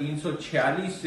346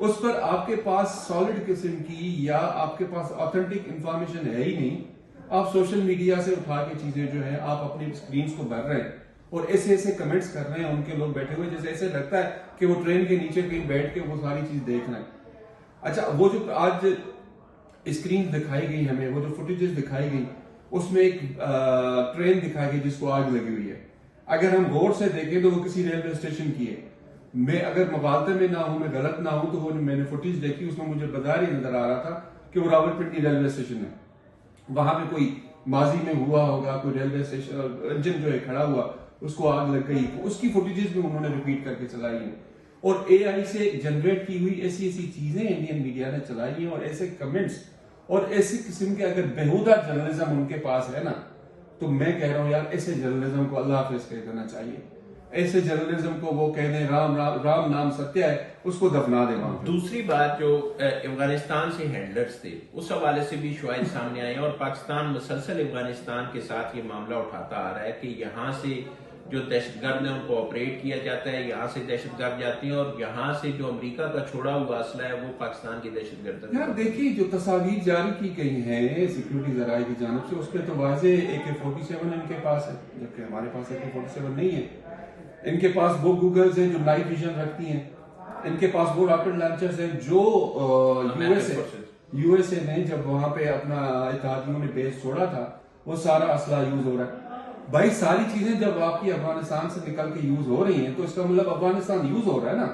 اس پر آپ کے پاس سالڈ قسم کی یا آپ کے پاس آتھینٹک انفارمیشن ہے ہی نہیں. آپ سوشل میڈیا سے اٹھا کے چیزیں جو ہیں آپ اپنی سکرینز کو بھر رہے ہیں اور ایسے ایسے کمنٹس کر رہے ہیں ان کے لوگ بیٹھے ہوئے جیسے ایسے لگتا ہے کہ وہ ٹرین کے نیچے کہیں بیٹھ کے وہ ساری چیز دیکھ رہے ہیں. اچھا وہ جو آج اسکرین دکھائی گئی ہمیں, وہ جو فوٹیجز دکھائی گئی اس میں ایک ٹرین دکھائی گئی جس کو آگ لگی ہوئی ہے. اگر ہم غور سے دیکھیں تو وہ کسی ریلوے اسٹیشن کی ہے. میں اگر مغالطے میں نہ ہوں, میں غلط نہ ہوں, تو وہ میں نے فوٹیج دیکھی اس میں مجھے بظاہر ہی نظر آ رہا تھا کہ وہ راولپنڈی ریلوے اسٹیشن ہے. وہاں پہ کوئی ماضی میں ہوا ہوگا, کوئی ریلوے اسٹیشن انجن جو ہے کھڑا ہوا اس کو آگ لگ گئی, اس کی فوٹیجز بھی انہوں نے ریپیٹ کر کے چلائی ہیں. اور اے آئی سے جنریٹ کی ہوئی ایسی ایسی چیزیں انڈین میڈیا نے چلائی ہیں اور ایسے کمنٹس اور ایسی قسم کے اگر بےہودہ جرنلزم ان کے پاس ہے نا, تو میں کہہ رہا ہوں یار ایسے جرنلزم کو اللہ حافظ کہہ دینا چاہیے. ایسے جرنلزم کو وہ کہہ دیں رام نام ستیہ ہے, اس کو دفنا دیں وہاں. دوسری بات جو افغانستان سے ہینڈلرز تھے اس حوالے سے بھی شواہد سامنے آئے اور پاکستان مسلسل افغانستان کے ساتھ یہ معاملہ اٹھاتا آ رہا ہے کہ یہاں سے جو دہشت گرد ہیں ان کو آپریٹ کیا جاتا ہے, یہاں سے دہشت گرد جاتی ہیں اور یہاں سے جو امریکہ کا چھوڑا ہوا اسلحہ ہے وہ پاکستان کی دہشت گرد. یار دیکھیے جو تصاویر جاری کی گئی ہیں سیکورٹی ذرائع کی جانب سے اس پہ تو واضح AK-47 ان کے پاس ہے, جبکہ ہمارے پاس AK-47 نہیں ہے. ان کے پاس وہ گوگلز ہیں جو نائٹ ویژن رکھتی ہیں, ان کے پاس وہ راکٹ لانچرز ہیں جو یو ایس اے نے جب وہاں پہ اپنا اتحادیوں نے بیس چھوڑا تھا وہ سارا اسلحہ یوز ہو رہا ہے. بھائی ساری چیزیں جب آپ کی افغانستان سے نکل کے یوز ہو رہی ہیں تو اس کا مطلب افغانستان یوز ہو رہا ہے نا.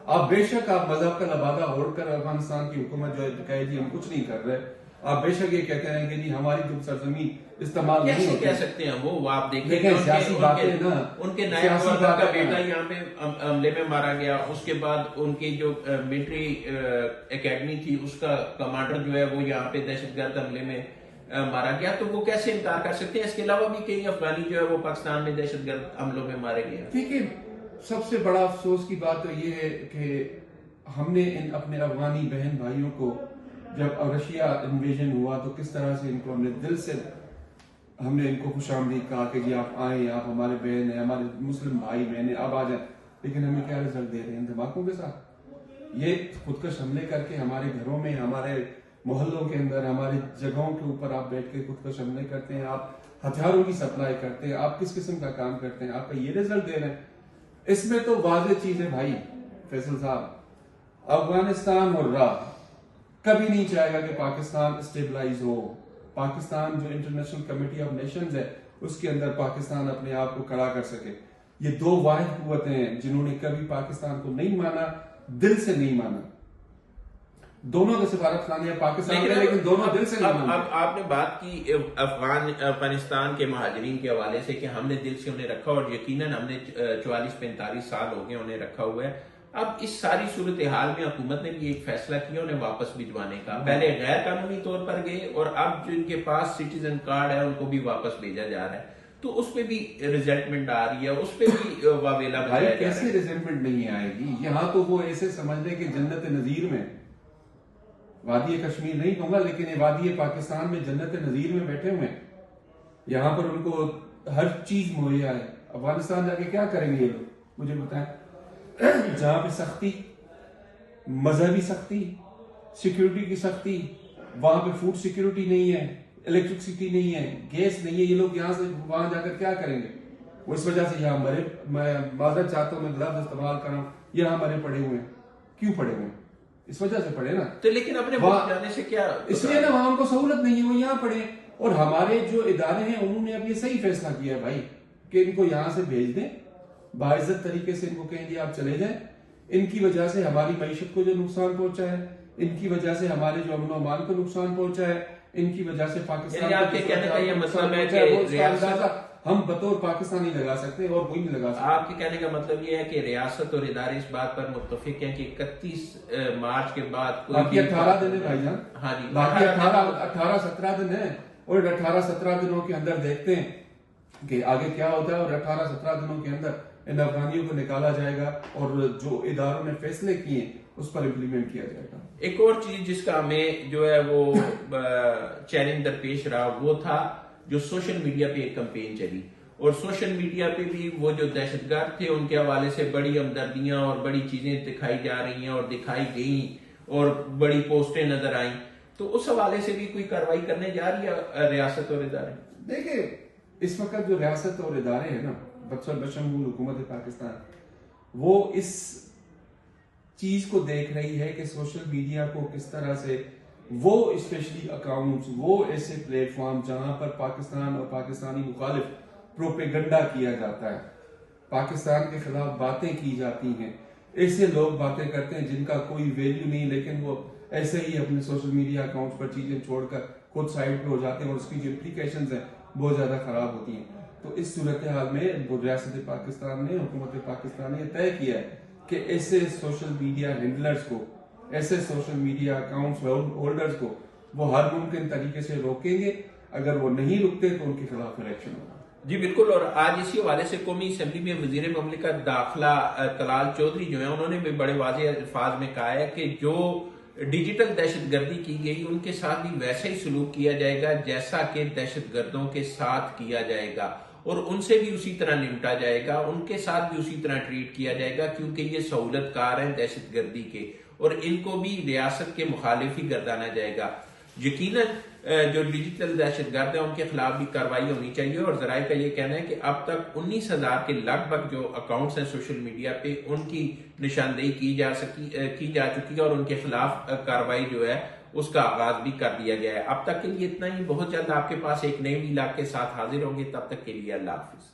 آپ بے شک آپ مذہب کا لبادہ اوڑھ کر افغانستان کی حکومت جو کہے جی ہم کچھ نہیں کر رہے, آپ بے شک یہ کہتے ہیں کہ جی ہماری جو سرزمین استعمال نہیں ہوتی. کہہ سکتے ہیں وہ آپ دیکھیں سیاسی باتیں نا, ان کے نائب گورنر کا بیٹا یہاں پہ حملے میں مارا گیا, اس کے بعد ان کی جو ملٹری اکیڈمی تھی اس کا کمانڈر جو ہے وہ یہاں پہ دہشت گرد حملے میں مارا گیا. تو وہ کیسے انکار کر سکتے ہیں؟ اس کے علاوہ بھی کئی افغانی جو ہے وہ پاکستان میں دہشت گرد حملوں میں مارے گئے. ٹھیک ہے, سب سے بڑا افسوس کی بات تو یہ ہے کہ ہم نے ان اپنے افغانی بہن بھائیوں کو جب رشیا انویژن ہوا تو کس طرح سے ان کو ہم نے دل سے ہم نے ان کو خوش آمدید کہا کہ جی آپ آئیں, آپ ہمارے بہن ہیں, ہمارے مسلم بھائی بہن ہیں, آپ آ جائیں. لیکن ہمیں کیا رزلٹ دے رہے ہیں دھماکوں کے ساتھ. یہ خودکش حملے کر کے ہمارے گھروں میں, ہمارے محلوں کے اندر, ہماری جگہوں کے اوپر آپ بیٹھ کے خودکش حملے کرتے ہیں, آپ ہتھیاروں کی سپلائی کرتے ہیں, آپ کس قسم کا کام کرتے ہیں, آپ کا یہ رزلٹ دے رہے ہیں. اس میں تو واضح چیز ہے بھائی فیصل صاحب, افغانستان اور راہ کبھی نہیں چاہے گا کہ پاکستان اسٹیبلائز ہو. پاکستان جو انٹرنیشنل کمیٹی آف نیشنز ہے اس کے اندر پاکستان اپنے آپ کو کھڑا کر سکے. یہ دو واحد قوتیں ہیں جنہوں نے کبھی پاکستان کو نہیں مانا, دل سے نہیں مانا. دونوں کے سفارت خانے پاکستان میں, لیکن دونوں دل سے نہیں مانا. اب آپ نے بات کی افغانستان کے مہاجرین کے حوالے سے کہ ہم نے دل سے انہیں رکھا اور یقیناً ہم نے 44-45 سال ہو گئے انہیں رکھا ہوا ہے. اب اس ساری صورتحال میں حکومت نے بھی ایک فیصلہ کیا انہیں واپس بھجوانے کا. پہلے غیر قانونی طور پر گئے اور اب جو ان کے پاس سٹیزن کارڈ ہے ان کو بھی واپس بھیجا جا رہا ہے. تو اس پہ بھی ریزلٹمنٹ آ رہی ہے, اس پہ بھی واویلا بجایا جا رہا ہے. کیسے ریزلٹمنٹ نہیں آئے گی؟ یہاں تو وہ ایسے سمجھ لیں کہ جنت نظیر میں, وادی کشمیر نہیں کہوں گا لیکن یہ وادی پاکستان میں جنت نظیر میں بیٹھے ہوئے ہیں. یہاں پر ان کو ہر چیز مہیا ہے. افغانستان جا کے کیا کریں گے یہ لوگ مجھے بتائیں؟ جہاں پہ سختی, مذہبی سختی, سیکیورٹی کی سختی, وہاں پہ فوڈ سیکیورٹی نہیں ہے, الیکٹرکسٹی نہیں ہے, گیس نہیں ہے. یہ لوگ یہاں سے وہاں جا کر کیا کریں گے؟ وہ اس وجہ سے یہاں مرے, میں معذرت چاہتا ہوں, میں گلفز استعمال کر رہا ہوں, یہاں مرے پڑے ہوئے ہیں. کیوں پڑے ہوئے ہیں؟ اس وجہ سے پڑے نا. تو لیکن اپنے ملک جانے سے کیا اس لیے نا وہاں ان کو سہولت نہیں ہے, وہ یہاں پڑے. اور ہمارے جو ادارے ہیں انہوں نے اب یہ صحیح فیصلہ کیا ہے بھائی کہ ان کو یہاں سے بھیج دیں, باعزت طریقے سے ان کو کہیں گے آپ چلے جائیں. ان کی وجہ سے ہماری معیشت کو جو نقصان پہنچا ہے, ان کی وجہ سے ہمارے جو امن و امان کو نقصان پہنچا ہے, ان کی وجہ سے پاکستان آپ کے کہنے کا یہ مطلب ہے کہ ہم بطور پاکستانی لگا سکتے ہیں اور کوئی نہیں لگا سکتے. آپ کے کہنے کا مطلب یہ ہے کہ ریاست اور ادارے اس بات پر متفق ہیں کہ 31 مارچ کے بعد باقی 18 دن ہے بھائی جان. ہاں جی, باقی 18-17 دن ہے اور 18-17 دنوں کے اندر دیکھتے ہیں کہ آگے کیا ہوتا ہے. اور 18-17 دنوں کے اندر ان افغانیوں کو نکالا جائے گا اور جو اداروں نے فیصلے کیے اس پر امپلیمنٹ کیا جائے گا. ایک اور چیز جس کا ہمیں جو ہے وہ چیلنج درپیش رہا وہ تھا جو سوشل میڈیا پہ ایک کمپین چلی, اور سوشل میڈیا پہ بھی وہ جو دہشت گرد تھے ان کے حوالے سے بڑی ہمدردیاں اور بڑی چیزیں دکھائی جا رہی ہیں اور دکھائی گئیں اور بڑی پوسٹیں نظر آئیں، تو اس حوالے سے بھی کوئی کارروائی کرنے جا رہی ہے ریاست اور ادارے؟ دیکھیں اس وقت جو ریاست اور ادارے ہیں نا بشمول حکومت پاکستان، وہ اس چیز کو دیکھ رہی ہے کہ سوشل میڈیا کو کس طرح سے وہ اسپیشلی اکاؤنٹس، وہ ایسے پلیٹ فارم جہاں پر پاکستان اور پاکستانی مخالف پروپیگنڈا کیا جاتا ہے، پاکستان کے خلاف باتیں کی جاتی ہیں، ایسے لوگ باتیں کرتے ہیں جن کا کوئی ویلیو نہیں، لیکن وہ ایسے ہی اپنے سوشل میڈیا اکاؤنٹس پر چیزیں چھوڑ کر خود سائٹ پہ ہو جاتے ہیں اور اس کی جو امپلیکیشنز ہیں بہت زیادہ خراب ہوتی ہیں۔ تو اس صورتحال میں ریاست پاکستان نے، حکومت پاکستان نے طے کیا ہے کہ ایسے سوشل میڈیا ہینڈلرز کو، ایسے سوشل میڈیا اکاؤنٹس ہولڈرز کو وہ ہر ممکن طریقے سے روکیں گے، اگر وہ نہیں رکتے تو ان کے خلاف الیکشن ہوگا۔ جی بالکل، اور آج اسی حوالے سے قومی اسمبلی میں وزیر مملکت داخلہ طلال چودھری جو ہیں انہوں نے بھی بڑے واضح الفاظ میں کہا ہے کہ جو ڈیجیٹل دہشت گردی کی گئی ان کے ساتھ بھی ویسا ہی سلوک کیا جائے گا جیسا کہ دہشت گردوں کے ساتھ کیا جائے گا، اور ان سے بھی اسی طرح نمٹا جائے گا، ان کے ساتھ بھی اسی طرح ٹریٹ کیا جائے گا، کیونکہ یہ سہولت کار ہیں دہشت گردی کے، اور ان کو بھی ریاست کے مخالف ہی گردانا جائے گا۔ یقیناً جو ڈیجیٹل دہشت گرد ہیں ان کے خلاف بھی کارروائی ہونی چاہیے، اور ذرائع کا یہ کہنا ہے کہ اب تک 19,000 کے لگ بھگ جو اکاؤنٹس ہیں سوشل میڈیا پہ ان کی نشاندہی کی جا چکی ہے، اور ان کے خلاف کارروائی جو ہے اس کا آغاز بھی کر دیا گیا ہے۔ اب تک کے لیے اتنا ہی، بہت جلد آپ کے پاس ایک نئی ویلاگ کے ساتھ حاضر ہوں گے، تب تک کے لیے اللہ حافظ۔